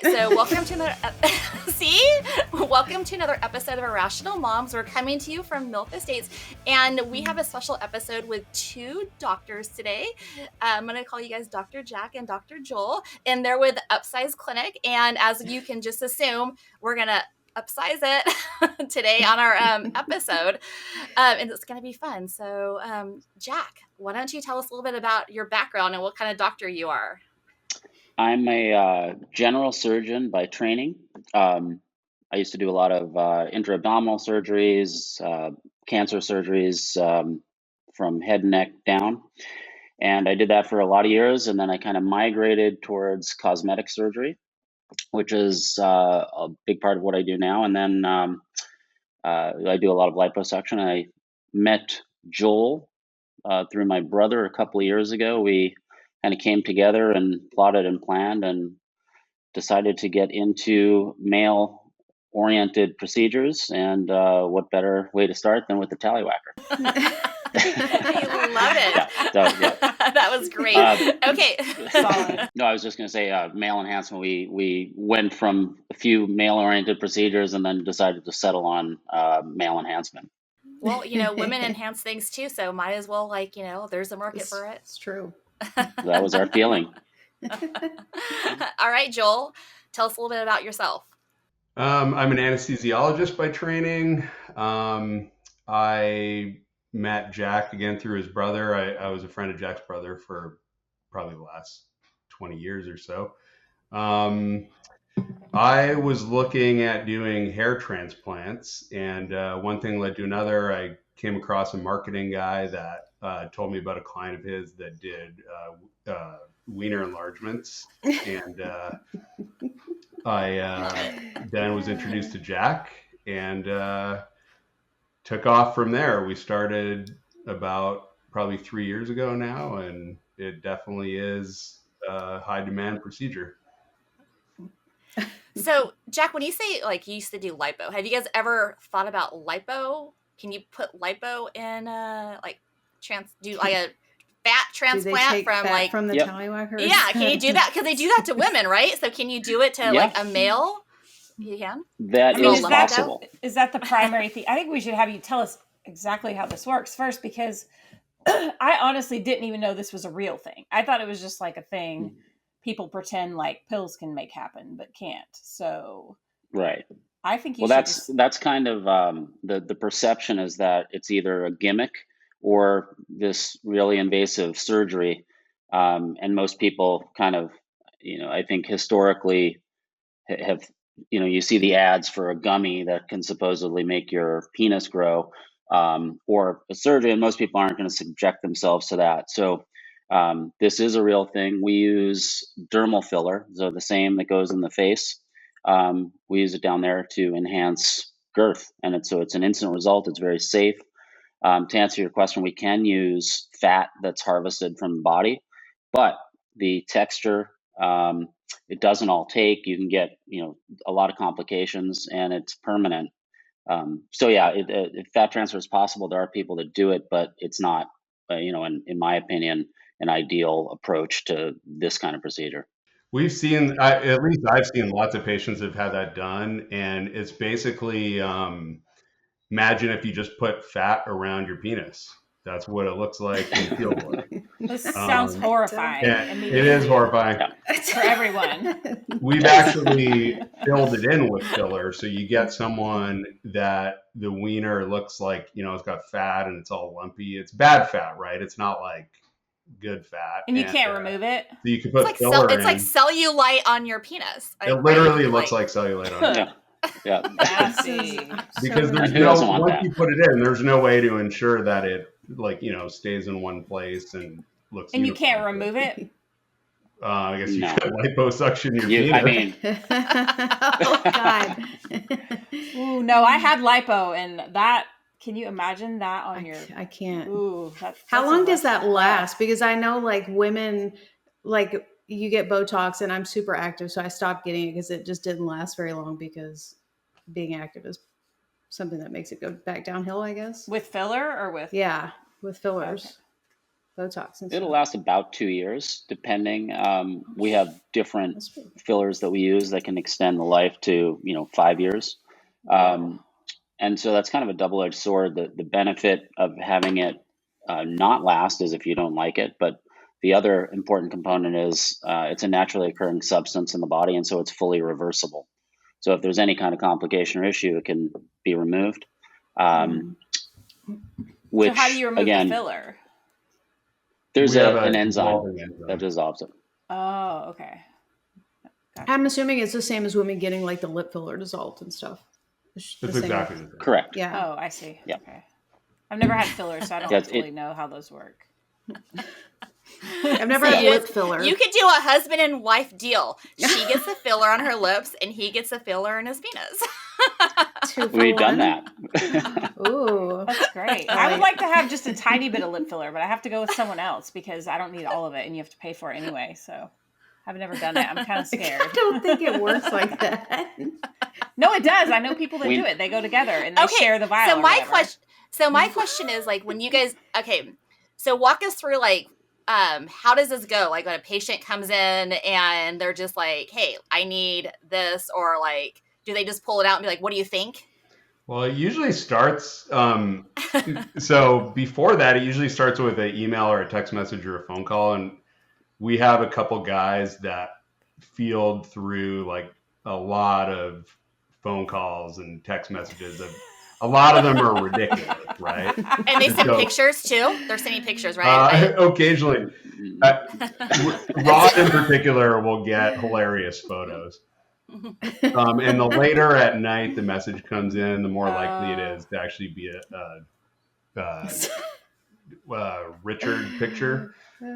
right, so welcome to another welcome to another episode of Irrational Moms. We're coming to you from MILF Estates, and we have a special episode with two doctors today. I'm going to call you guys Dr. Jack and Dr. Joel, and they're with Upsize Clinic. And as you can just assume, we're going to upsize it today on our episode, and it's going to be fun. So, Jack, why don't you tell us a little bit about your background and what kind of doctor you are? I'm a general surgeon by training. I used to do a lot of intra-abdominal surgeries, cancer surgeries from head and neck down. And I did that for a lot of years. And then I kind of migrated towards cosmetic surgery, which is a big part of what I do now. And then I do a lot of liposuction. I met Joel through my brother a couple of years ago. We kind of came together and plotted and planned and decided to get into male-oriented procedures. And what better way to start than with the tallywhacker? I love it. Yeah. That was great. Okay. Solid. No, I was just going to say male enhancement. We went from a few male-oriented procedures and then decided to settle on male enhancement. Well, women enhance things too, so might as well, there's a market for it. It's true. That was our feeling. All right, Joel, tell us a little bit about yourself. I'm an anesthesiologist by training. I met Jack again through his brother. I was a friend of Jack's brother for probably the last 20 years or so. I was looking at doing hair transplants, and one thing led to another. I came across a marketing guy that told me about a client of his that did wiener enlargements, and I then was introduced to Jack and took off from there. We started about probably 3 years ago now, and it definitely is a high demand procedure. So, Jack, when you say you used to do lipo, have you guys ever thought about lipo? Can you put lipo in a fat transplant from the tallywhacker? Yeah, can you do that? Because they do that to women, right? So can you do it to a male? You can? That is possible. Is that the primary thing? I think we should have you tell us exactly how this works first, because I honestly didn't even know this was a real thing. I thought it was just like a thing people pretend like pills can make happen, but can't. So right. I think that's kind of the perception is that it's either a gimmick or this really invasive surgery. And most people kind of, I think historically have, you see the ads for a gummy that can supposedly make your penis grow, or a surgery, and most people aren't going to subject themselves to that. So this is a real thing. We use dermal filler, so the same that goes in the face. We use it down there to enhance girth, and it's an instant result. It's very safe. To answer your question, we can use fat that's harvested from the body, but the texture, it doesn't all take. You can get, a lot of complications, and it's permanent. If fat transfer is possible, there are people that do it, but it's not, in my opinion, an ideal approach to this kind of procedure. We've seen, at least I've seen lots of patients have had that done, and it's basically, imagine if you just put fat around your penis. That's what it looks like and feels like. This sounds horrifying. Yeah, it is horrifying. For everyone. We've actually filled it in with filler, so you get someone that the wiener looks like, it's got fat and it's all lumpy. It's bad fat, right? It's not like good fat. And you can't remove it. So you can put filler in. It's like cellulite on your penis. It literally looks like cellulite on it. Yeah. Because there's once you put it in, there's no way to ensure that it stays in one place and looks. And you can't remove it. I guess you could liposuction your penis. I mean, oh God. Ooh, no, I had lipo, and that. Can you imagine that on your? I can't. Ooh, that's how long does that last? Because I know women, you get Botox, and I'm super active, so I stopped getting it because it just didn't last very long, because being active is something that makes it go back downhill, I guess. With filler or with? Yeah, with fillers. Botox and It'll stuff? last about 2 years, depending. We have different That's pretty good. fillers that we use that can extend the life to 5 years. Wow. And so that's kind of a double-edged sword. The benefit of having it not last is if you don't like it, but the other important component is it's a naturally occurring substance in the body, and so it's fully reversible. So if there's any kind of complication or issue, it can be removed. Which, So how do you remove again, the filler? there's We have an a enzyme dissolving enzyme. that dissolves it. Oh, okay. Gotcha. I'm assuming it's the same as women getting like the lip filler dissolved and stuff. It's The same- exactly the same. Correct. Yeah. Oh, I see. Yeah. Okay. I've never had fillers, so I don't Yeah, it- really know how those work. I've never So had you- lip filler. You could do a husband and wife deal. She gets a filler on her lips, and he gets a filler in his penis. 2 for We've done one. that. Ooh. That's great. I would like to have just a tiny bit of lip filler, but I have to go with someone else because I don't need all of it, and you have to pay for it anyway. So I've never done it. I'm kind of scared. I don't think it works like that. No, it does. I know people that We- do it. They go together and they share the vial. So or my whatever. question is like when you guys so walk us through like how does this go? Like when a patient comes in and they're just like, hey, I need this, or like do they just pull it out and be like, what do you think? Well, it usually starts. So before that, it usually starts with an email or a text message or a phone call, and we have a couple guys that field through like a lot of phone calls and text messages. A lot of them are ridiculous, right? And they send So- pictures too? They're sending pictures, right? Occasionally, Rod in particular will get hilarious photos. And the later at night the message comes in, the more likely it is to actually be a Richard picture. Do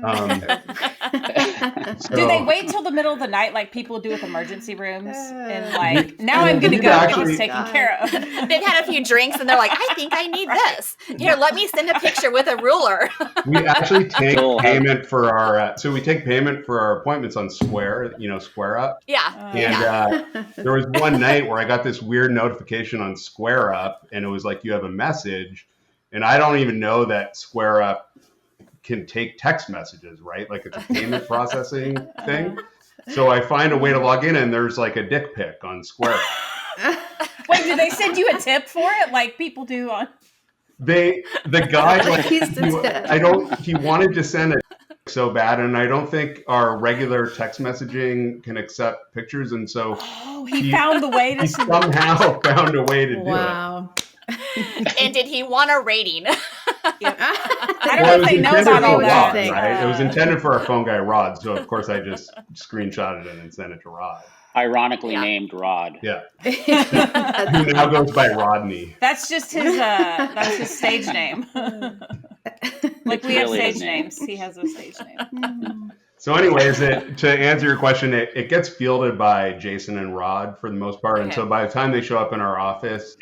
they wait till the middle of the night like people do with emergency rooms? And like, now I'm going to We've go. actually- He's taken care of. They've had a few drinks and they're like, I think I need this. Here, let me send a picture with a ruler. We actually take Cool. payment for our so we take payment for our appointments on Square, Square Up. Yeah. And there was one night where I got this weird notification on Square Up, and it was like, you have a message, and I don't even know that Square Up can take text messages, right? Like it's a payment processing thing. So I find a way to log in, and there's like a dick pic on Square Up. Wait, do they send you a tip for it like people do on? The guy, like, He's the he wanted to send it so bad, and I don't think our regular text messaging can accept pictures, and so Oh, he found the way to he send somehow found a way to do it. Wow. And did he want a rating? I don't know if they know about all that. Right? It was intended for our phone guy, Rod, so of course I just screenshotted it and sent it to Rod. Ironically Yeah. named Rod. Yeah. Who now goes by Rodney. That's just his stage name. Like we have really stage his name. names. He has a stage name. So anyways, to answer your question, it gets fielded by Jason and Rod for the most part. And Okay. so by the time they show up in our office,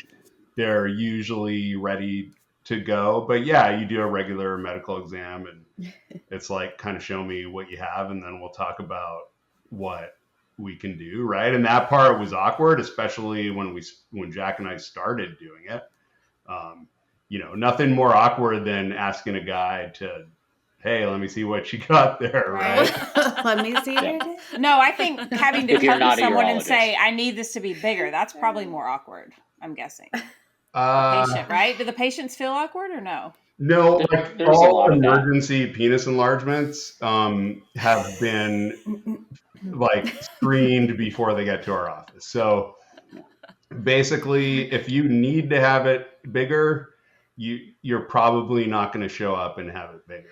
they're usually ready to go. But yeah, you do a regular medical exam, and it's like, kind of show me what you have, and then we'll talk about what we can do, right? And that part was awkward, especially when Jack and I started doing it. Nothing more awkward than asking a guy to, hey, let me see what you got there, right? Let me see Yeah. your dick. No, I think having to If you're come to not a someone and urologist. say, I need this to be bigger, that's probably more awkward, I'm guessing. Uh, Patient, right? Do the patients feel awkward or no? No, like There's a all lot of that. emergency penis enlargements have been like screened before they get to our office. So basically, if you need to have it bigger, you're probably not going to show up and have it bigger.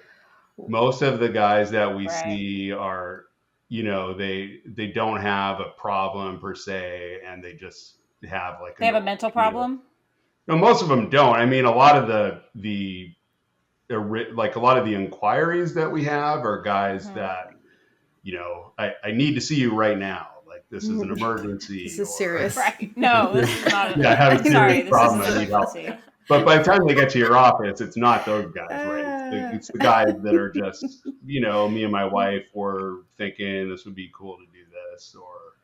Most of the guys that we Right. see are, they don't have a problem per se, and they just have like They have a mental problem? No, most of them don't. I mean, a lot of the inquiries that we have are guys Mhm. that, I need to see you right now. Like, this is an emergency. This is serious. Right. No, this is not Yeah, I have a serious sorry, this problem. is I an need help. emergency. But by the time they get to your office, it's not those guys, right? It's the guys that are just, me and my wife were thinking this would be cool to do this, or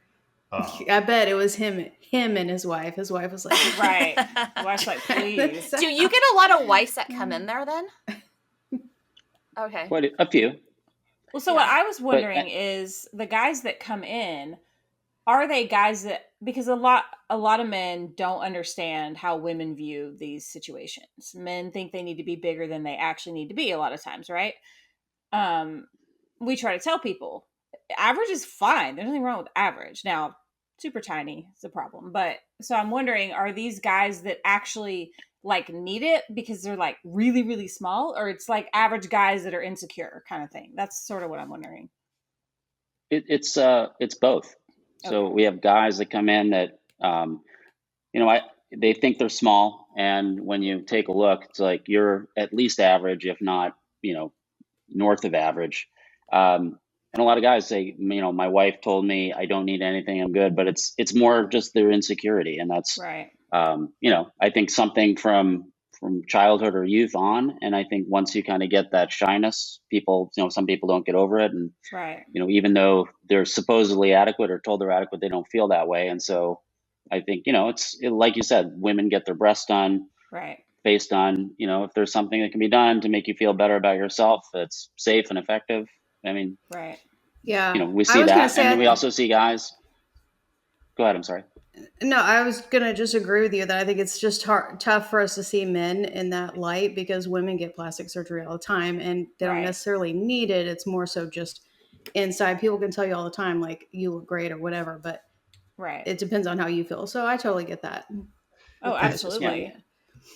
I bet it was him and his wife. His wife was like, Right. The wife's like, please. Do you get a lot of wives that come in there then? Okay. Quite a few. Well, so Yeah. what I was wondering is the guys that come in, are they guys that, because a lot of men don't understand how women view these situations. Men think they need to be bigger than they actually need to be a lot of times, right? We try to tell people average is fine. There's nothing wrong with average. Now, super tiny is a problem. But so I'm wondering, are these guys that actually like need it because they're like really, really small, or it's like average guys that are insecure kind of thing? That's sort of what I'm wondering. It's both. So Okay. we have guys that come in that, they think they're small, and when you take a look, it's like you're at least average, if not, north of average. And a lot of guys say, my wife told me I don't need anything, I'm good. But it's more just their insecurity, and that's Right. I think something from childhood or youth on. And I think once you kind of get that shyness, people, some people don't get over it, and Right. even though they're supposedly adequate or told they're adequate, they don't feel that way. And so I think it's like you said, women get their breasts done. Right. Based on, if there's something that can be done to make you feel better about yourself, that's safe and effective. I mean, Right. Yeah. we I see was gonna that. say, And then we also see guys. Go ahead. I'm sorry. No, I was gonna just agree with you that I think it's just tough for us to see men in that light because women get plastic surgery all the time and they don't Right. necessarily need it. It's more so just inside. People can tell you all the time, like, you look great or whatever, but Right. it depends on how you feel. So I totally get that. Oh, It's just- absolutely.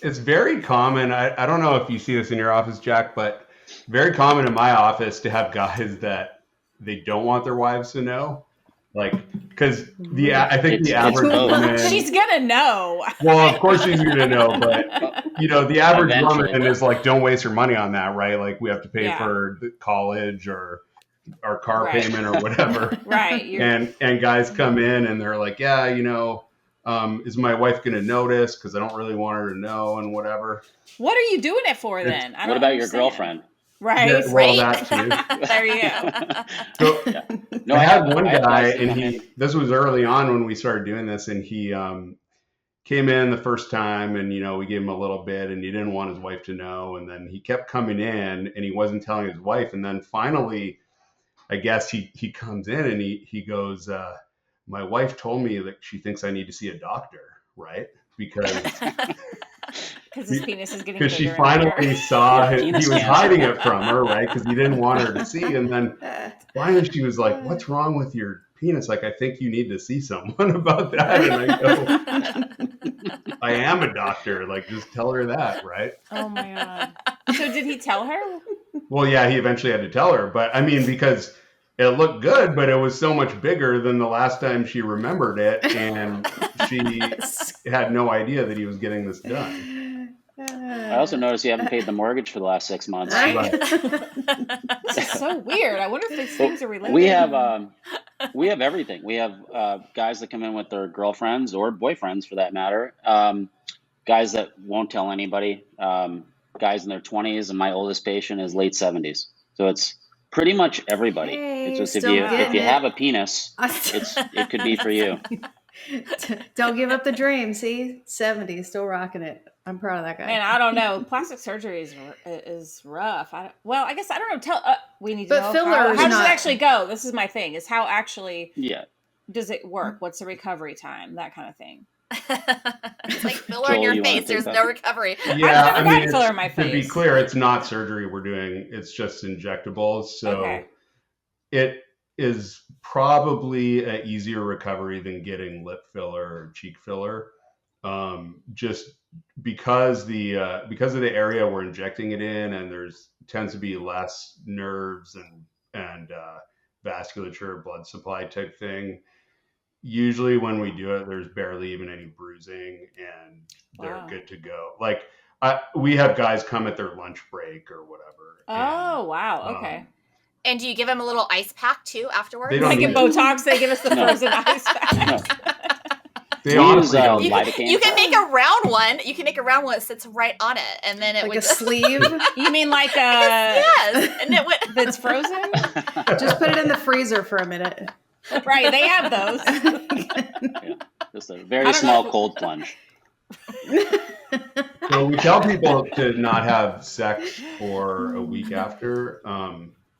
It's very common. I don't know if you see this in your office, Jack, but very common in my office to have guys that they don't want their wives to know. Like, because I think the It's average both. woman. She's gonna know. Well, of course she's going to know, but the average Eventually. woman is like, don't waste your money on that, right? Like, we have to pay Yeah. for the college or our car Right. payment or whatever. Right. And guys come in and they're like, yeah, is my wife going to notice? Because I don't really want her to know and whatever. What are you doing it for then? I What don't about your understand. girlfriend? Right. Yeah, well, that too. There you go. So, Yeah. No, I had one I have guy, guys that and come in. this was early on when we started doing this, and he came in the first time, and we gave him a little bit, and he didn't want his wife to know, and then he kept coming in, and he wasn't telling his wife, and then finally, I guess he comes in and he goes, my wife told me that she thinks I need to see a doctor, right? Because his penis is getting because she bigger and bigger. finally saw Yeah, it. He penis was cancer. hiding it from her, right? Because he didn't want her to see. And then finally she was like, what's wrong with your penis? Like, I think you need to see someone about that. And I go, I am a doctor. Like, just tell her that, right? Oh my god. So did he tell her? Well, yeah, he eventually had to tell her. But I mean, because it looked good, but it was so much bigger than the last time she remembered it. And she had no idea that he was getting this done. I also noticed you haven't paid the mortgage for the last 6 months. Right. This is so weird. I wonder if these things are related. We have everything. We have guys that come in with their girlfriends or boyfriends, for that matter. Guys that won't tell anybody. Guys in their 20s, and my oldest patient is late 70s. So it's pretty much everybody. Hey, it's just if still you getting it. have a penis, it could be for you. Don't give up the dream. See, 70, still rocking it. I'm proud of that guy. Man, I don't know. Plastic surgery is rough. I guess I don't know. We need to But know filler how is does not- it actually go? This is my thing. Is how actually Yeah. does it work? What's the recovery time? That kind of thing. It's like filler in Joel, your you wanna face. take There's that? no recovery. Yeah, I've never gotten filler in my to be face. clear, it's not surgery we're doing. It's just injectables. So Okay. it is probably an easier recovery than getting lip filler or cheek filler. Just because of the area we're injecting it in, and tends to be less nerves and vasculature, blood supply type thing. Usually when we do it, there's barely even any bruising, and they're Wow. good to go. Like we have guys come at their lunch break or whatever. Oh wow. Okay. And do you give them a little ice pack too afterwards? They don't Like in need Botox, they give us the No. frozen ice pack. They We honestly use, don't. lidocaine. You can make a round one. You can make a round one that sits right on it, and then it like would a sleeve. You mean like yes, and it would. that's frozen? Just put it in the freezer for a minute. Right, they have those. Yeah, just a I very don't small know. cold plunge. I So we tell people to not have sex for a week after,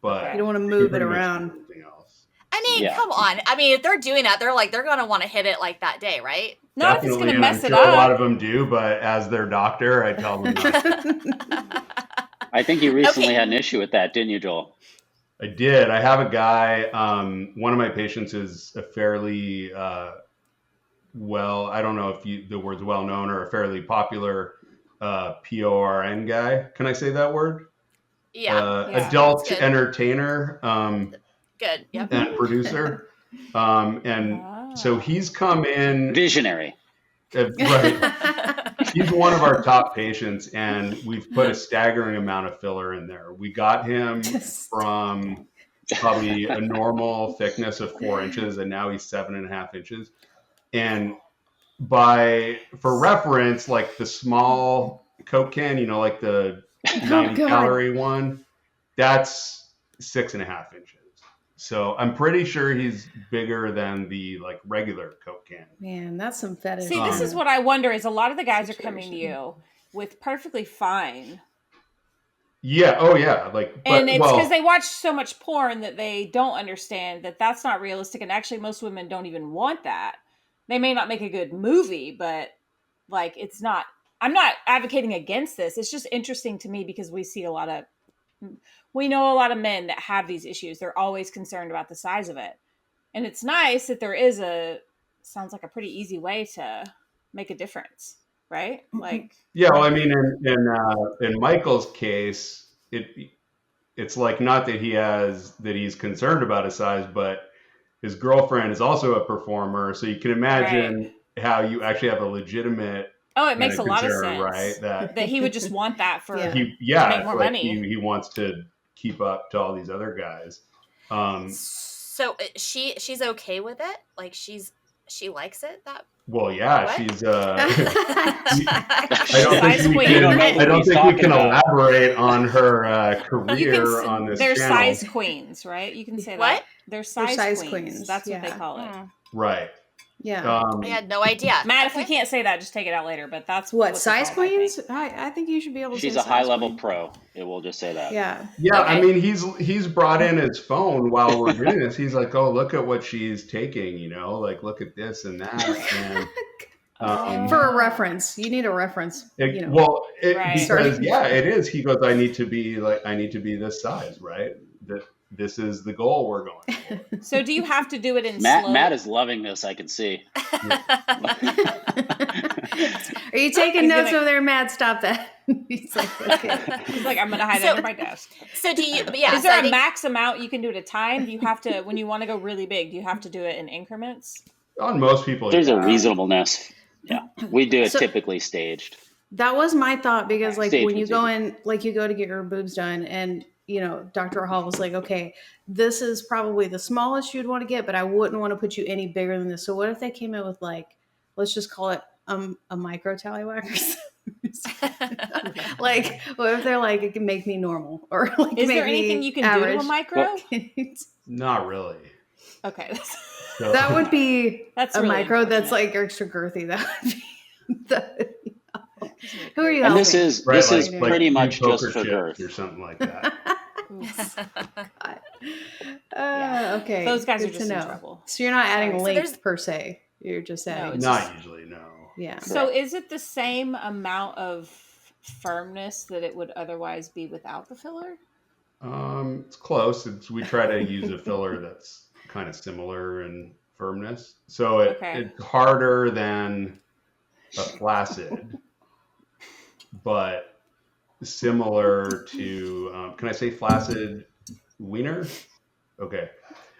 but You don't want to you can move it pretty much do around. anything else. I mean, Yeah. come on. I mean, if they're doing that, they're gonna want to hit it like that day, right? Not if it's Definitely, going to and mess I'm it sure a lot up. of them do, but as their doctor, I tell them not to. I think you recently Okay. had an issue with that, didn't you, Joel? I did. I have a guy, one of my patients is a fairly, I don't know if the word's well known, or a fairly popular PORN guy. Can I say that word? Yeah. Yeah. Adult That's good. entertainer Good. Yep. and producer. And so he's come in, Visionary. right. He's one of our top patients, and we've put a staggering amount of filler in there. We got him from probably a normal thickness of 4 inches, and now he's 7.5 inches. And for reference, like the small Coke can, like the 90 calorie one, that's 6.5 inches. So I'm pretty sure he's bigger than the like regular Coke can. Man, that's some fetish. See, this is what I wonder is a lot of the guys are coming to you with perfectly fine. Yeah. Oh, yeah. And it's because they watch so much porn that they don't understand that that's not realistic. And actually, most women don't even want that. They may not make a good movie, but like it's not. I'm not advocating against this. It's just interesting to me because we know a lot of men that have these issues. They're always concerned about the size of it. And it's nice that there is sounds like a pretty easy way to make a difference, right? Like, yeah, well, I mean, in Michael's case, it's like not that he's concerned about his size, but his girlfriend is also a performer, so you can imagine how you actually have a legitimate. Oh, it makes a lot of sense, right? That he would just want that for to make more money. He wants to keep up to all these other guys. So she's okay with it? Like she likes it? Well, yeah, what? she's. I don't think we can elaborate on her career on this they're channel. Size queens, right? You can say what? That. They're size queens. That's what they call it. Right. Yeah. I had no idea. Matt, if you can't say that, just take it out later. But that's what size queens? I think you should be able to. She's a high level pro. It will just say that. Yeah. Yeah. Okay. I mean, he's brought in his phone while we're doing this. He's like, oh, look at what she's taking. Like look at this and that. And, for a reference, you need a reference. Because it is. He goes, I need to be this size, right? This is the goal we're going for. So do you have to do it in slow? Matt is loving this, I can see. Are you taking notes over there, Matt? Stop that. He's like, okay. He's like, I'm going to hide under my desk. So do you, is there a max amount you can do at a time? Do you have to, when you want to go really big, do you have to do it in increments? On most people, there's a reasonableness. Yeah. We do it typically staged. That was my thought because when you go in, you go to get your boobs done and, Dr. Hall was like, okay, this is probably the smallest you'd want to get, but I wouldn't want to put you any bigger than this. So what if they came in with let's just call it a micro tallywhacker? What if they're like, it can make me normal or is there anything you can do to a micro? Not really. Okay. So, that would be that's a micro that's extra girthy. That would be who are you? And this is pretty much just for girth or something like that. Okay. Those guys are just in trouble. So you're not adding length per se. You're just adding. Not usually, no. Yeah. So is it the same amount of firmness that it would otherwise be without the filler? It's close. We try to use a filler that's kind of similar in firmness. So it's harder than a flaccid, but similar to, can I say flaccid wiener? Okay.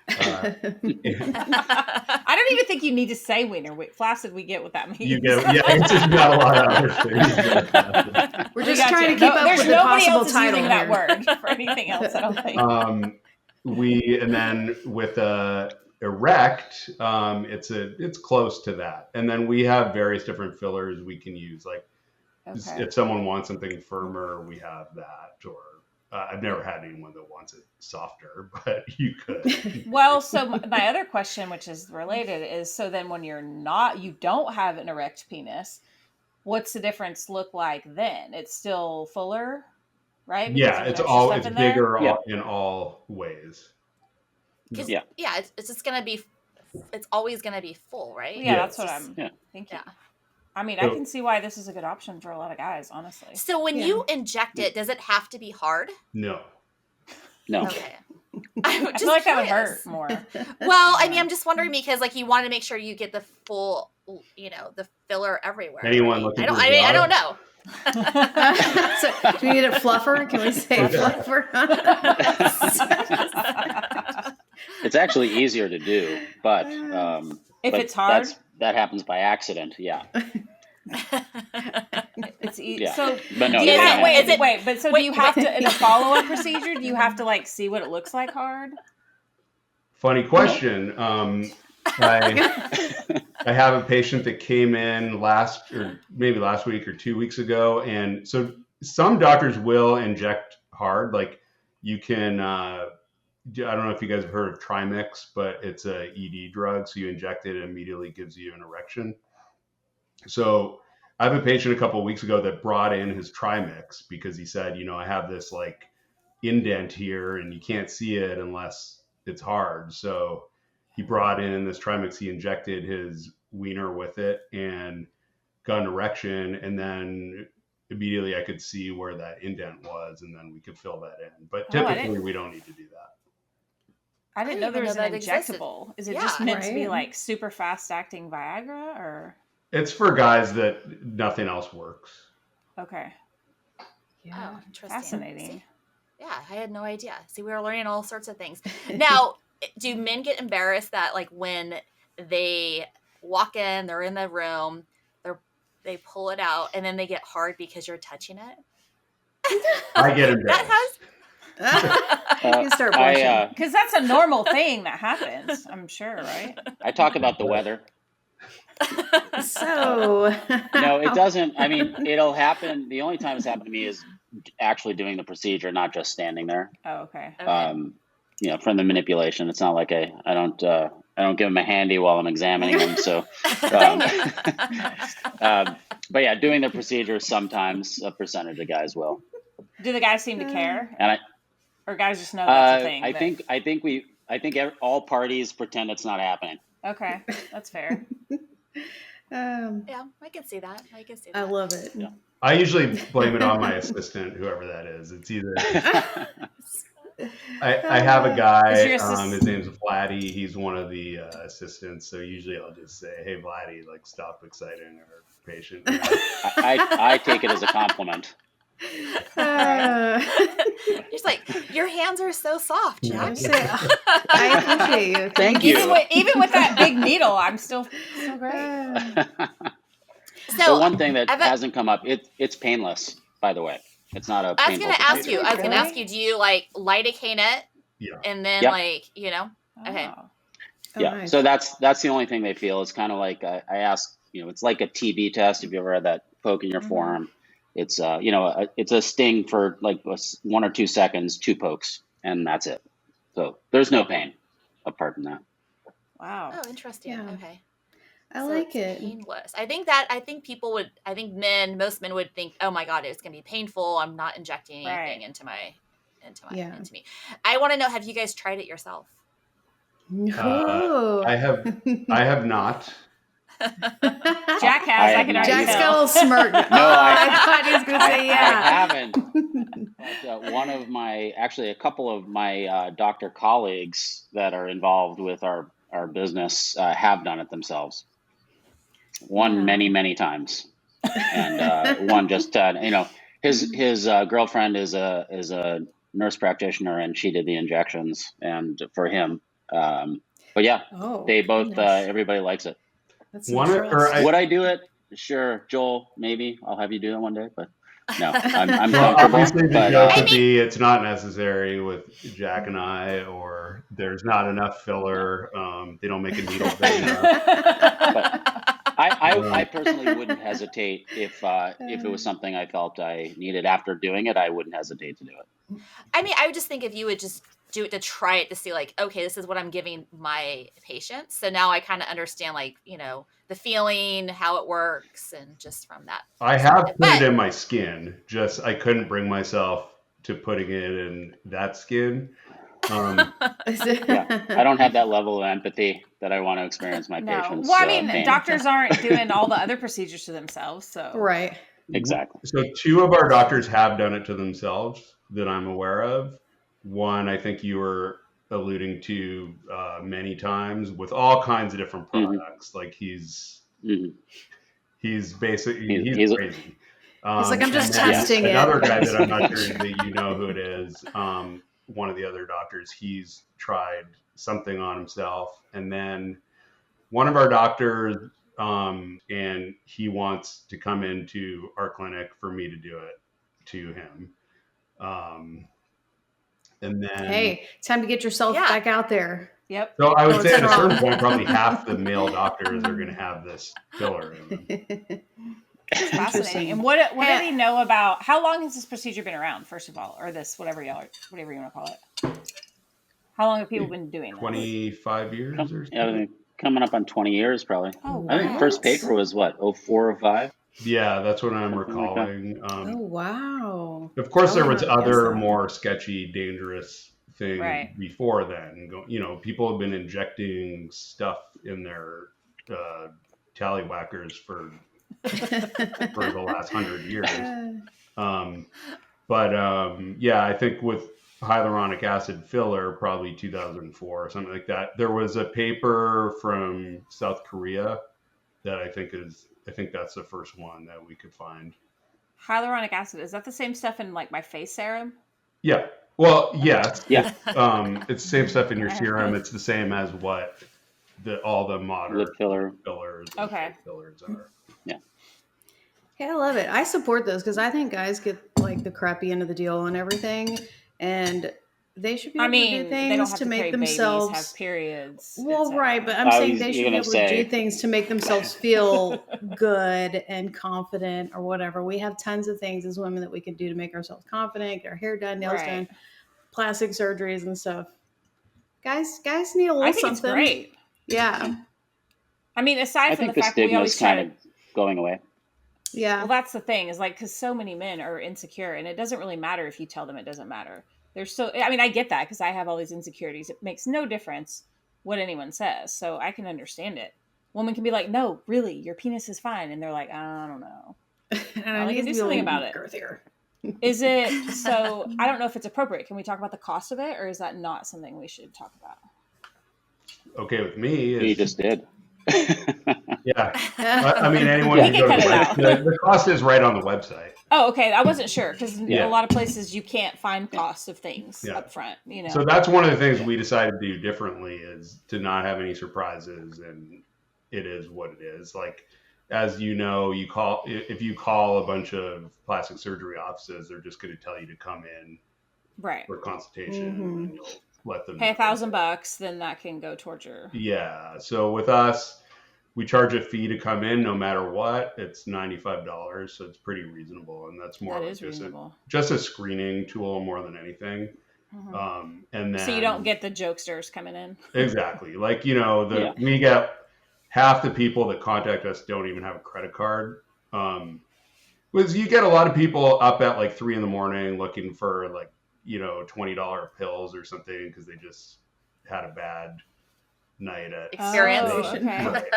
I don't even think you need to say wiener. Flaccid, we get what that means. It's just got a lot of other things. We're just trying to keep up with the possible title. Using that word for anything else, I don't think. And then with erect, it's close to that. And then we have various different fillers we can use. If someone wants something firmer, we have that. Or I've never had anyone that wants it softer, but you could. Well, so my other question, which is related, is so then when you don't have an erect penis, what's the difference look like then? It's still fuller, right? Because Yeah, there's it's extra stuff it's in there? bigger Yeah. in all ways. Because Yeah. it's just gonna be, it's always gonna be full, right? Well, yeah, Yeah. that's what I'm thinking. Yeah. I mean, I can see why this is a good option for a lot of guys, honestly. So when you inject it, does it have to be hard? No. Okay. I feel like that would hurt more. Well, I mean, I'm just wondering because like you want to make sure you get the full, the filler everywhere. Anyone right? looking I don't know. So, do we need a fluffer? Can we say fluffer? It's actually easier to do, but if it's hard, that happens by accident. Yeah. It's easy. Yeah. So, but no, do you wait. But so do you have to in a follow-up procedure? Do you have to like see what it looks like hard? Funny question. I have a patient that came in last week or 2 weeks ago, and so some doctors will inject hard. Like you can, I don't know if you guys have heard of Trimix, but it's a ED drug. So you inject it, it immediately gives you an erection. So I have a patient a couple of weeks ago that brought in his Trimix because he said, I have this like indent here and you can't see it unless it's hard. So he brought in this Trimix, he injected his wiener with it and got an erection. And then immediately I could see where that indent was and then we could fill that in. But typically we don't need to do that. I didn't know there was an injectable. Is it just meant to be like super fast acting Viagra or? It's for guys that nothing else works. Okay. Yeah. Oh, interesting. Fascinating. See? Yeah, I had no idea. See, we were learning all sorts of things. Now, do men get embarrassed that like when they walk in, they're in the room, they pull it out, and then they get hard because you're touching it? I get embarrassed. You start blushing. Because that's a normal thing that happens, I'm sure, right? I talk about the weather. So no, it doesn't. I mean, it'll happen. The only time it's happened to me is actually doing the procedure, not just standing there. Oh, okay. From the manipulation, it's not like I don't give them a handy while I'm examining them. So, but yeah, doing the procedure, sometimes a percentage of guys will. Do the guys seem to care? Or guys just know that's a thing? I think all parties pretend it's not happening. Okay, that's fair. Yeah, I can see that. I love it. Yeah. I usually blame it on my assistant, whoever that is. It's either I have a guy. His name's Vladdy. He's one of the assistants. So usually I'll just say, "Hey, Vladdy, like stop exciting our patient." I take it as a compliment. It's like your hands are so soft, Jack. I appreciate you. Thank you. Even with that big needle, I'm still so great. So one thing that hasn't come up, it's painless, by the way. It's not a painful procedure. I was going to ask you, do you like lidocaine it? Yeah. And then okay. Yeah. Nice. So that's the only thing they feel. It's kind of like I ask, it's like a TB test. If you ever had that poke in your forearm, it's it's a sting for like 1 or 2 seconds, 2 pokes, and that's it. So there's no pain apart from that. Wow. Oh, interesting. Yeah. Okay. I like it. Painless. I think most men would think, oh my God, it's going to be painful. I'm not injecting anything into me. I want to know, have you guys tried it yourself? No. I have not. Jack has. I can already Jack's tell. got a little smirk. I thought he was going to say yeah. I haven't. But a couple of my doctor colleagues that are involved with our business have done it themselves. One many times, and one just his girlfriend is a nurse practitioner, and she did the injections, and for him, but yeah, they both everybody likes it. Would I do it? Sure, Joel, maybe I'll have you do it one day, but no, I'm obviously the joke would be it's not necessary with Jack and I, or there's not enough filler. They don't make a needle big enough. But I personally wouldn't hesitate if it was something I felt I needed after doing it. I wouldn't hesitate to do it. I mean, I would just think if you would just do it to try it to see like, okay, this is what I'm giving my patients. So now I kind of understand like, the feeling, how it works, and just from that. I have put it in my skin. Just I couldn't bring myself to putting it in that skin. Yeah, I don't have that level of empathy that I want to experience my patients. Well, I mean, pain. doctors aren't doing all the other procedures to themselves, so right. Exactly. So 2 of our doctors have done it to themselves that I'm aware of. One, I think you were alluding to many times with all kinds of different products. Like he's basically he's crazy. He's like, I'm just testing it. Another guy that I'm not sure that you know who it is. One of the other doctors, he's tried something on himself, and then one of our doctors, and he wants to come into our clinic for me to do it to him. And then, hey, time to get yourself back out there. Yep. So I would say at a certain point, probably half the male doctors are going to have this filler in them. Fascinating. And what do we know about, how long has this procedure been around, first of all, or this, whatever you want to call it? How long have people been doing this? 25 years or something? Yeah, coming up on 20 years, probably. Oh, I think first paper was what, 04 or 05? Yeah, that's what I'm recalling. Oh, wow. Of course, there was other more sketchy, dangerous things before then. People have been injecting stuff in their tallywhackers for the last 100 years. I think with hyaluronic acid filler, probably 2004 or something like that. There was a paper from South Korea that I think that's the first one that we could find. Hyaluronic acid, is that the same stuff in like my face serum? Yeah. Well, yes. Yeah. It's the same stuff in your serum. It's the same as what all the modern lip fillers fillers are. Yeah. Yeah, I love it. I support those because I think guys get like the crappy end of the deal on everything, and they should be able to do things to make themselves have periods. Well, right, but I'm saying they should be able to do things to make themselves feel good and confident or whatever. We have tons of things as women that we can do to make ourselves confident, get our hair done, nails done, plastic surgeries and stuff. Guys need a little I think something. It's great. Yeah. I mean, aside from the fact the we always kind of going away. Yeah. Well, that's the thing, is like, because so many men are insecure, and it doesn't really matter if you tell them it doesn't matter. I get that because I have all these insecurities. It makes no difference what anyone says. So I can understand it. Women can be like, no, really, your penis is fine. And they're like, I don't know. I can do something about it. Girthier. Is it, so I don't know if it's appropriate. Can we talk about the cost of it, or is that not something we should talk about? Okay with me. You just did. Yeah. I mean, anyone can go to the website. The cost is right on the website. Oh, okay. I wasn't sure because a lot of places you can't find costs of things up front. So that's one of the things we decided to do differently, is to not have any surprises, and it is what it is. Like, as you know, if you call a bunch of plastic surgery offices, they're just going to tell you to come in for a consultation, and you'll let them pay $1,000, then that can go towards your. Yeah. So with us, we charge a fee to come in no matter what. It's $95, so it's pretty reasonable, and that's more just a screening tool more than anything. And then, so you don't get the jokesters coming in. Exactly. Like, we get half the people that contact us don't even have a credit card. Because you get a lot of people up at like 3 a.m. looking for like, $20 pills or something because they just had a bad night at experience.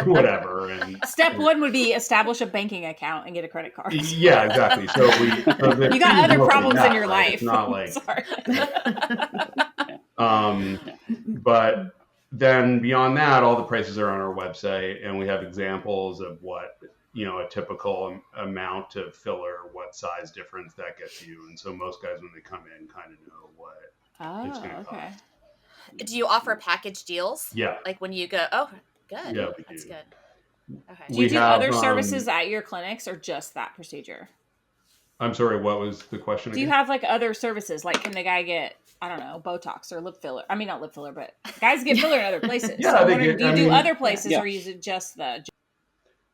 Whatever. And step 1 would be establish a banking account and get a credit card. Yeah, exactly. So you got other problems in your life. It's not like sorry. But then beyond that, all the prices are on our website, and we have examples of what a typical amount of filler, what size difference that gets you. And so most guys, when they come in, kind of know what it's going to cost. Do you offer package deals? Yeah. Like when you go, oh, good. Yeah, That's good. Okay. Do you do other services at your clinics, or just that procedure? I'm sorry, what was the question again? Do you have like other services? Like, can the guy get, I don't know, Botox or lip filler? I mean, not lip filler, but guys get filler in other places. Yeah, so do you do other places, or use it just the...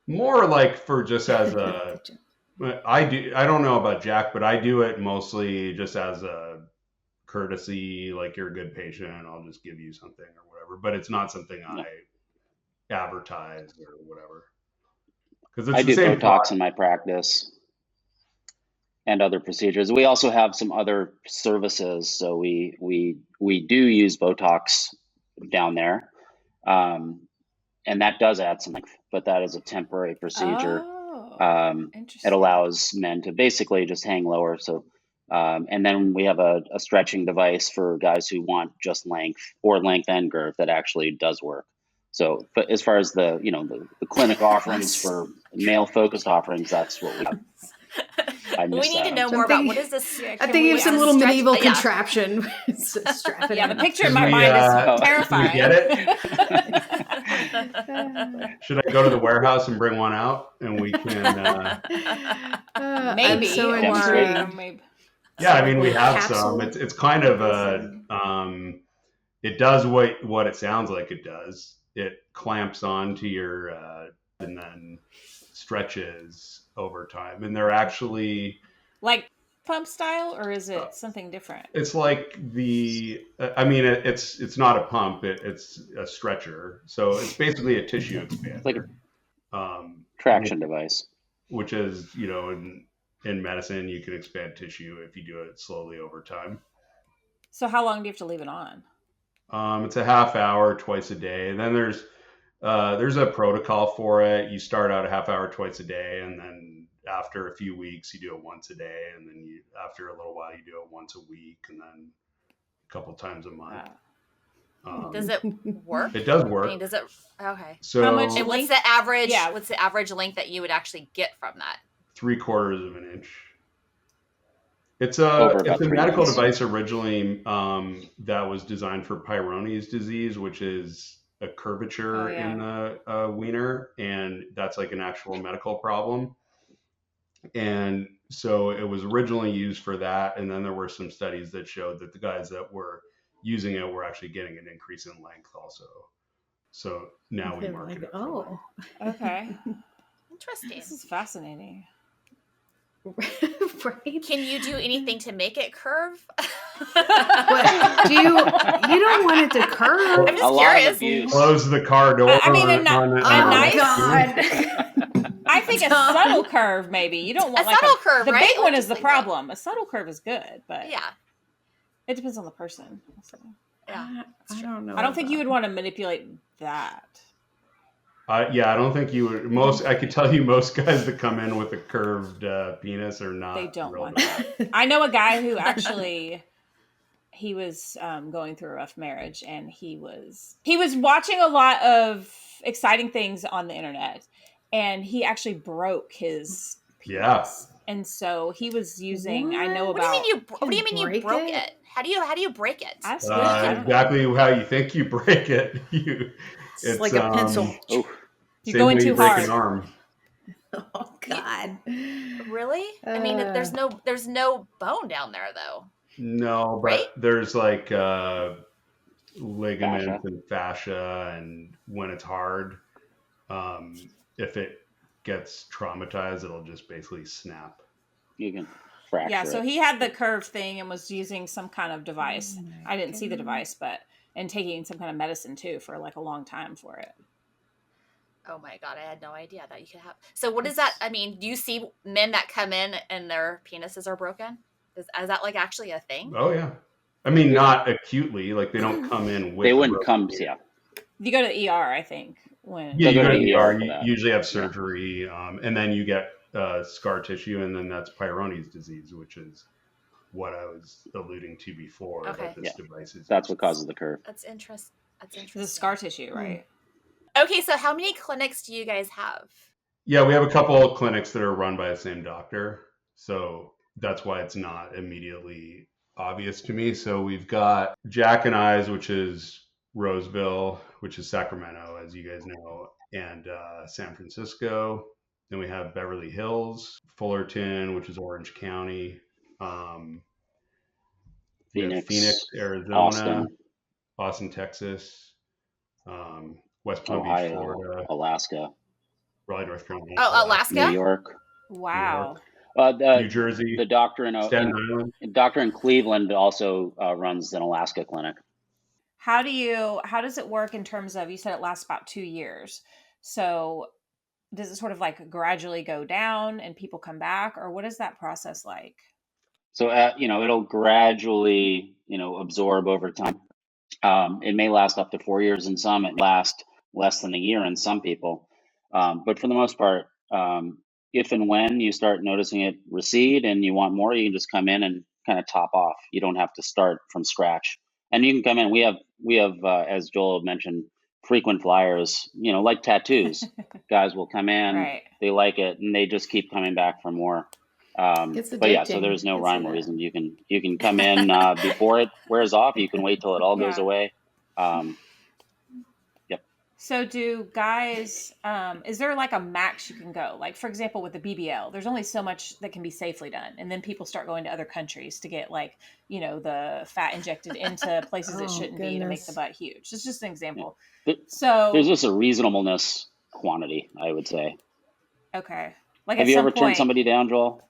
More like for just as I don't know about Jack, but I do it mostly just as a courtesy, like you're a good patient, I'll just give you something or whatever. But it's not something I advertise or whatever. Because I do Botox in my practice and other procedures. We also have some other services, so we do use Botox down there, and that does add some length, but that is a temporary procedure. It Interesting. allows men to basically just hang lower. So, and then we have a stretching device for guys who want just length or length and girth that actually does work. So, but as far as the clinic offerings for male focused offerings, that's what we have. We need to know more about what is this. I think it's some little medieval contraption. Yeah, the picture in my mind is terrifying. You get it? Should I go to the warehouse and bring one out, and we can? Maybe. I'm so maybe. Yeah, I mean, we have Capsule. some. It's kind of a. It does what it sounds like it does. It clamps onto your and then stretches over time, and they're actually like pump style, or is it something different? It's like I mean, it's not a pump. It's a stretcher. So it's basically a tissue expander. It's like a traction device. Which is, in medicine, you can expand tissue if you do it slowly over time. So how long do you have to leave it on? It's a half hour twice a day. And then there's a protocol for it. You start out a half hour twice a day, and then after a few weeks, you do it once a day, and then after a little while, you do it once a week, and then a couple times a month. Does it work? It does work. I mean, does it? Okay. So how much? And what's the average? Yeah. What's the average length that you would actually get from that? 3/4 of an inch. It's a medical device originally that was designed for Peyronie's disease, which is a curvature in the wiener, and that's like an actual medical problem. And so it was originally used for that, and then there were some studies that showed that the guys that were using it were actually getting an increase in length also. So now we market it. Oh, okay. Interesting. This is fascinating. Right? Can you do anything to make it curve? What, you don't want it to curve. I'm just curious. Close the car door. I mean, a nice. God. I think a subtle curve, maybe. You don't want a subtle curve, the right? big one is the problem. A subtle curve is good, but yeah, it depends on the person. Yeah, I don't know. I don't think you would want to manipulate that. Yeah, I don't think you would. I could tell you most guys that come in with a curved penis are not. They don't want that. I know a guy who actually, he was going through a rough marriage, and he was watching a lot of exciting things on the internet, and he actually broke his penis. Yeah. And so he was using. I know What about. do you mean you broke it? How do you break it? Exactly how you think you break it. It's like a pencil. You're going too hard. An arm. Oh God! Really? I mean, there's no bone down there though. No, but there's like ligaments and fascia, and when it's hard, if it gets traumatized, it'll just basically snap. You can fracture. Yeah, so he had the curve thing and was using some kind of device. I didn't see the device, and taking some kind of medicine too for like a long time for it. Oh my God, I had no idea that you could have. So what is that? I mean, do you see men that come in and their penises are broken? Is that like actually a thing? Oh yeah. I mean, not acutely. Like they don't come in with. They wouldn't come. Yeah. You go to the ER, I think. You go to the ER. You usually have surgery, and then you get scar tissue, and then that's Peyronie's disease, which is what I was alluding to before. Okay. That this device is. That's what causes the curve. That's interesting. The scar tissue, right? Okay, so how many clinics do you guys have? Yeah, we have a couple of clinics that are run by the same doctor. So that's why it's not immediately obvious to me. So we've got Jack and I's, which is Roseville, which is Sacramento, as you guys know, and San Francisco. Then we have Beverly Hills, Fullerton, which is Orange County, Phoenix, Arizona, Austin, Texas, West Palm Beach, Florida, Alaska, Raleigh, North Carolina, Alaska, New York. Wow. New Jersey, the doctor Staten Island. doctor in Cleveland also runs an Alaska clinic. How does it work in terms of, you said it lasts about 2 years. So does it sort of like gradually go down and people come back, or what is that process like? So, it'll gradually, absorb over time. It may last up to 4 years in some, it lasts less than a year in some people. But for the most part, if and when you start noticing it recede and you want more, you can just come in and kind of top off. You don't have to start from scratch. And you can come in. We have as Joel mentioned, frequent flyers, like tattoos. Guys will come in, Right. they like it, and they just keep coming back for more. It's But yeah, so addicting. there's no It's rhyme or reason. You can come in before it wears off. You can wait till it all goes Yeah. away. Yep. So do guys, is there like a max you can go? Like, for example, with the BBL, there's only so much that can be safely done. And then people start going to other countries to get like, the fat injected into places it Oh, shouldn't be to make goodness. the butt huge. It's just an example. There- So, There's just a reasonableness quantity, I would say. okay. Like Have at you some ever turned point, somebody down, Joel?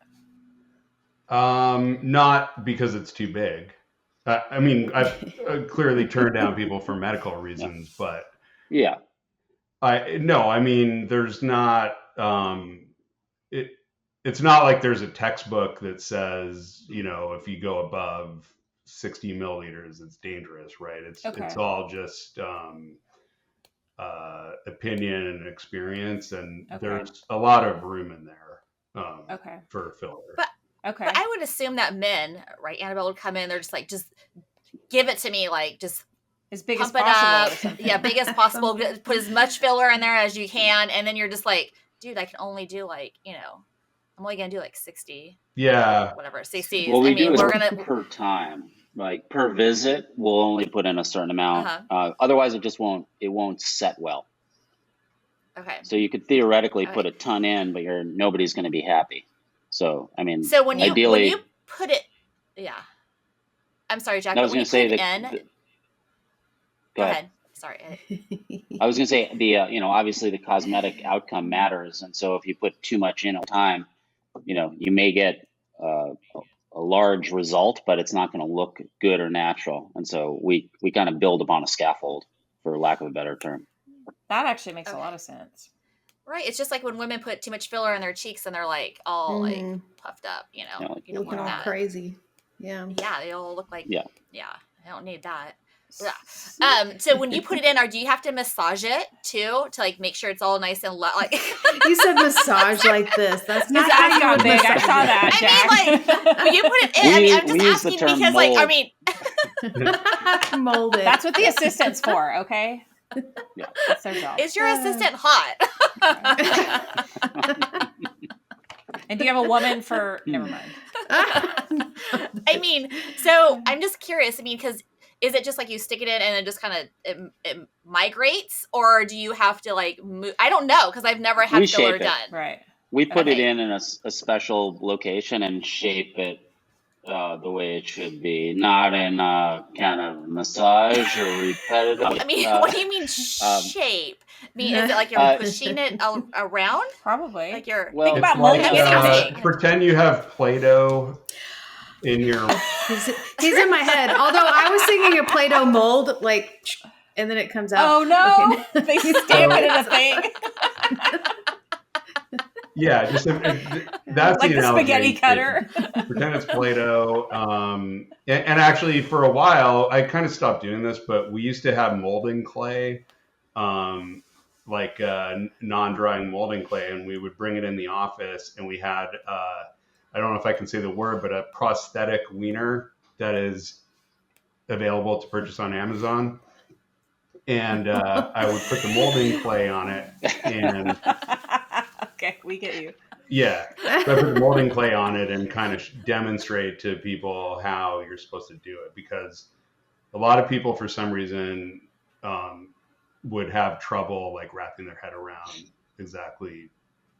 Not because it's too big. I mean, I've clearly turned down people for medical reasons, but Yeah. I mean, there's not. It's not like there's a textbook that says, if you go above 60 milliliters, it's dangerous, right? It's Okay. all just opinion and experience, and Okay. there's a lot of room in there Okay. for filler. Okay. But I would assume that men, right, Annabelle, would come in, they're just like, just give it to me, like, just As big as pump it possible. Or up. something. Yeah, big as possible. Put as much filler in there as you can. And then you're just like, dude, I can only do like, I'm only going to do like 60. Yeah. Whatever, CCs. What we I mean, do is we're going to. per time, like per visit, we'll only put in a certain amount. Otherwise, it just won't set well. Okay. So you could theoretically put a ton in, but nobody's going to be happy. So, I mean, So when ideally, you put it, yeah. I'm sorry, Jack. I But was when going you to say put it that. in, go ahead. Sorry. I was going to say obviously the cosmetic outcome matters, and so if you put too much in at a time, you may get a large result, but it's not going to look good or natural. And so we kind of build upon a scaffold, for lack of a better term. That actually makes a lot of sense. Right. It's just like when women put too much filler in their cheeks and they're like all like puffed up, you don't looking want all that. crazy. Yeah. Yeah, they all look like I don't need that. Yeah. So when you put it in, do you have to massage it too to like make sure it's all nice and like? You said massage like this. That's not how you would big. I massage saw it. that, Jack. I mean, like when you put it in, I'm just use the asking term because, mold. like, I mean, Mold it. That's what the assistant's for, okay? Yeah. That's their job. is your assistant hot? And do you have a woman for? Never mind. I mean, so I'm just curious. I mean, because is it just like you stick it in and then just kind of it migrates, or do you have to like move? I don't know because I've never had filler shape it. done. Right. We put it in a special location and shape it the way it should be, not in a kind of massage or repetitive. I mean, what do you mean shape? I mean, is it like you're pushing it around? Probably. Like you're think about molding anything. Pretend you have Play-Doh in your. He's in my head. Although I was thinking a Play-Doh mold, like, and then it comes out. Oh no! Okay. They stamp it in a thing. Yeah, just that's like the the spaghetti cutter. Pretend it's Play-Doh. And actually, for a while, I kind of stopped doing this, but we used to have molding clay, like non-drying molding clay, and we would bring it in the office, and we had, I don't know if I can say the word, but a prosthetic wiener that is available to purchase on Amazon. And I would put the molding clay on it, and okay, we get you. yeah, so I put the molding clay on it and kind of demonstrate to people how you're supposed to do it, because a lot of people, for some reason, would have trouble like wrapping their head around exactly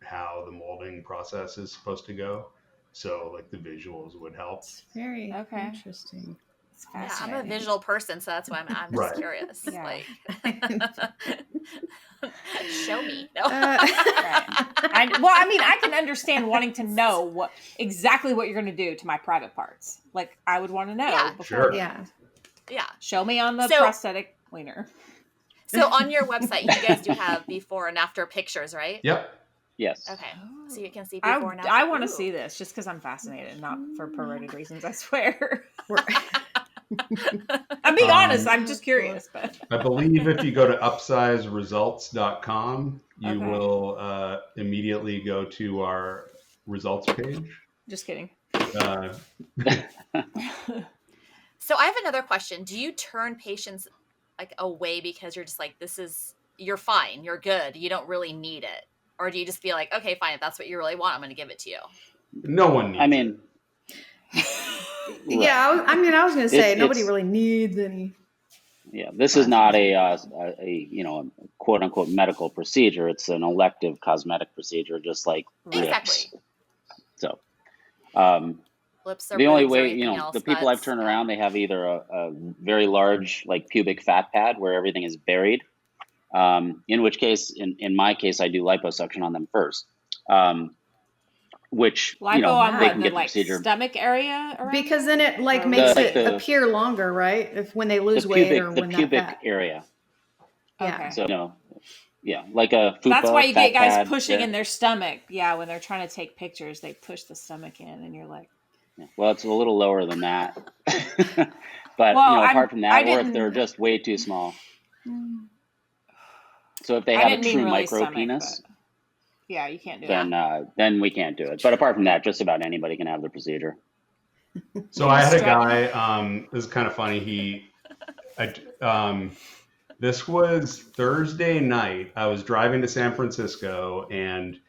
how the molding process is supposed to go. So like the visuals would help. It's very interesting. Yeah, I'm a visual person, so that's why I'm just Right. curious. Yeah. Like, Show me. No. Right. Well, I mean, I can understand wanting to know exactly what you're going to do to my private parts. Like, I would want to know before. Sure. Yeah. Show me on the prosthetic wiener. So on your website, you guys do have before and after pictures, right? Yep. Yes. Okay. So you can see before and after. I want to see this just because I'm fascinated, not for perverted reasons, I swear. I'm being honest. I'm just curious. But I believe if you go to upsizeresults.com, you will immediately go to our results page. Just kidding. So I have another question. Do you turn patients like away because you're just like, you're fine, you're good, you don't really need it? Or do you just feel like, okay, fine, if that's what you really want, I'm going to give it to you? No one needs it. Yeah, I was going to say nobody really needs any. Yeah, this is not a quote unquote medical procedure. It's an elective cosmetic procedure, just like lips. So, lips are the only way, the people I've turned around, they have either a very large like pubic fat pad where everything is buried. In which case, in my case, I do liposuction on them first. Which they can get the procedure. Stomach area around? Because then it makes it appear longer, right? If when they lose weight or when the pubic area. Yeah. So like a fupa. That's why you get guys pad pushing in their stomach. Yeah, when they're trying to take pictures, they push the stomach in, and you're like. Well, it's a little lower than that. But apart from that, or if they're just way too small. So if they have a true micro penis. Yeah, you can't do it. Then we can't do it. But apart from that, just about anybody can have the procedure. So I had a guy. This is kind of funny. This was Thursday night. I was driving to San Francisco, and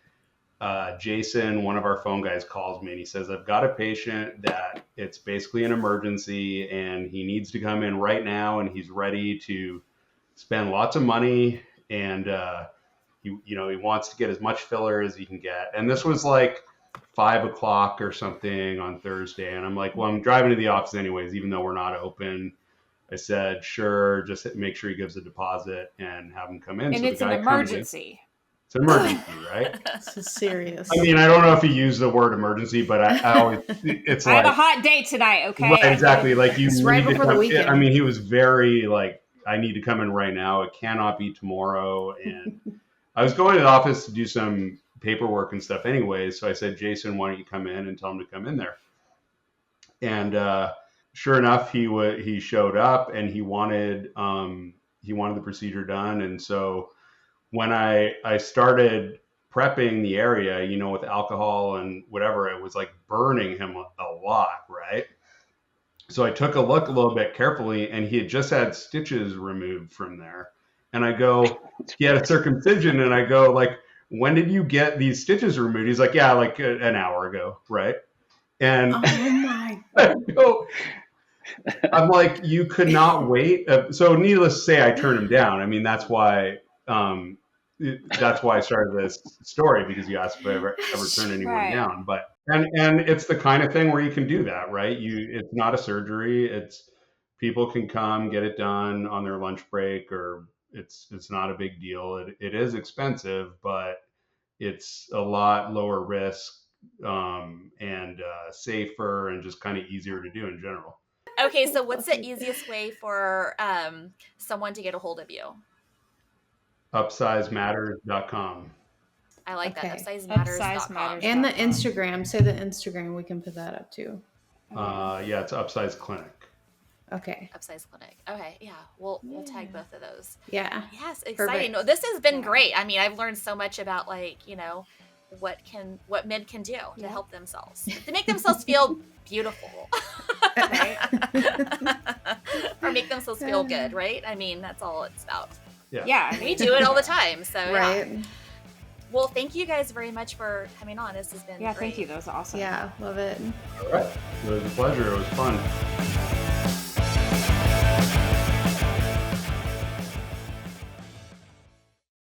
Jason, one of our phone guys, calls me and he says, "I've got a patient that it's basically an emergency, and he needs to come in right now, and he's ready to spend lots of money, and he wants to get as much filler as he can get." And this was like 5:00 or something on Thursday. And I'm like, well, I'm driving to the office anyways, even though we're not open. I said, sure, just make sure he gives a deposit and have him come in. And so it's the guy an emergency. It's an emergency, right? This is serious. I mean, I don't know if he used the word emergency, but I always, it's I have a hot date tonight, okay? Right, exactly. Like it's right before the weekend. I mean, he was very like, I need to come in right now. It cannot be tomorrow. And I was going to the office to do some paperwork and stuff anyway. So I said, Jason, why don't you come in and tell him to come in there? And sure enough, he showed up and he wanted the procedure done. And so when I started prepping the area, with alcohol and whatever, it was like burning him a lot, right? So I took a look a little bit carefully, and he had just had stitches removed from there. And I go, he had a circumcision, and I go, like, when did you get these stitches removed? He's like, yeah, like an hour ago, right? And oh my I'm like, you could not wait. So needless to say, I turned him down. I mean, that's why I started this story, because you asked if I ever turned anyone down. But and it's the kind of thing where you can do that, right? It's not a surgery. It's people can come get it done on their lunch break, or it's not a big deal. It is expensive, but it's a lot lower risk and safer, and just kind of easier to do in general. Okay, so what's the easiest way for someone to get a hold of you? Upsizematters.com. I like that. Upsizematters.com. And the Instagram. Say the Instagram. We can put that up too. Yeah, it's Upsize Clinic. Okay. Upsize Clinic. Okay, yeah. We'll tag both of those. Yeah. Yes, exciting. No, this has been great. I mean, I've learned so much about what men can do to help themselves, to make themselves feel beautiful, right? Or make themselves feel good, right? I mean, that's all it's about. Yeah, we do it all the time. So right. Yeah. Well, thank you guys very much for coming on. This has been great. Thank you. That was awesome. Yeah, love it. All right. It was a pleasure. It was fun.